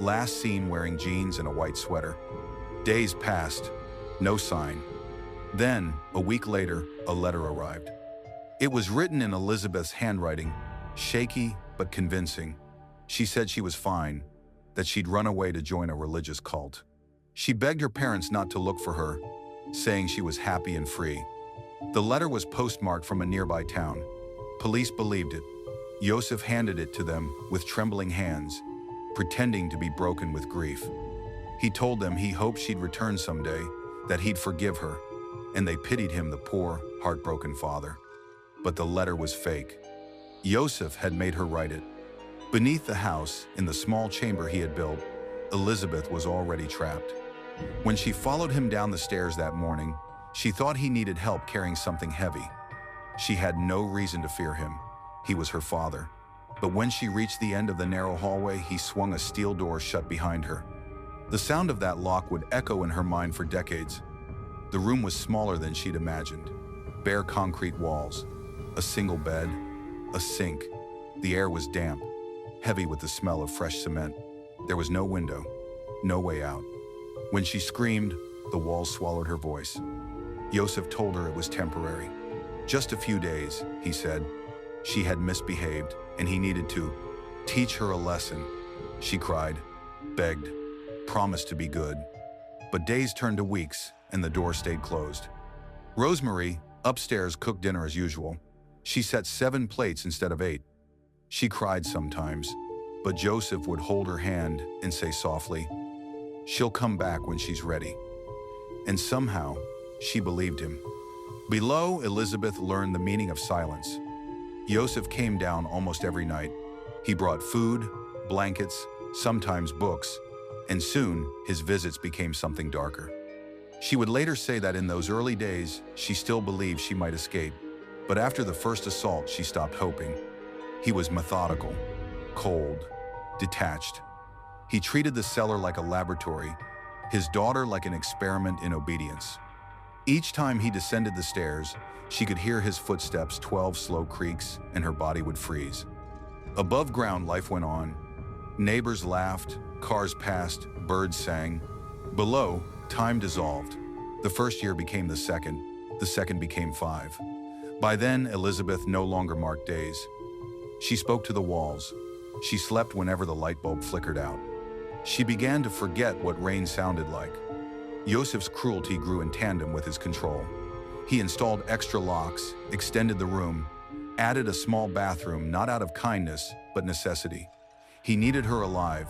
last seen wearing jeans and a white sweater. Days passed, no sign. Then, a week later, a letter arrived. It was written in Elisabeth's handwriting, shaky but convincing. She said she was fine, that she'd run away to join a religious cult. She begged her parents not to look for her, saying she was happy and free. The letter was postmarked from a nearby town. Police believed it. Joseph handed it to them with trembling hands, pretending to be broken with grief. He told them he hoped she'd return someday, that he'd forgive her, and they pitied him, the poor, heartbroken father. But the letter was fake. Joseph had made her write it. Beneath the house, in the small chamber he had built, Elisabeth was already trapped. When she followed him down the stairs that morning, she thought he needed help carrying something heavy. She had no reason to fear him. He was her father. But when she reached the end of the narrow hallway, he swung a steel door shut behind her. The sound of that lock would echo in her mind for decades. The room was smaller than she'd imagined. Bare concrete walls, a single bed, a sink. The air was damp, heavy with the smell of fresh cement. There was no window, no way out. When she screamed, the walls swallowed her voice. Joseph told her it was temporary. Just a few days, he said. She had misbehaved, and he needed to teach her a lesson. She cried, begged, promised to be good. But days turned to weeks, and the door stayed closed. Rosemary, upstairs, cooked dinner as usual. She set 7 plates instead of 8. She cried sometimes, but Joseph would hold her hand and say softly, "She'll come back when she's ready." And somehow, she believed him. Below, Elisabeth learned the meaning of silence. Joseph came down almost every night. He brought food, blankets, sometimes books, and soon his visits became something darker. She would later say that in those early days, she still believed she might escape. But after the first assault, she stopped hoping. He was methodical, cold, detached. He treated the cellar like a laboratory, his daughter like an experiment in obedience. Each time he descended the stairs, she could hear his footsteps, 12 slow creaks, and her body would freeze. Above ground, life went on. Neighbors laughed, cars passed, birds sang. Below, time dissolved. The first year became the second became 5. By then, Elisabeth no longer marked days. She spoke to the walls. She slept whenever the light bulb flickered out. She began to forget what rain sounded like. Joseph's cruelty grew in tandem with his control. He installed extra locks, extended the room, added a small bathroom, not out of kindness, but necessity. He needed her alive,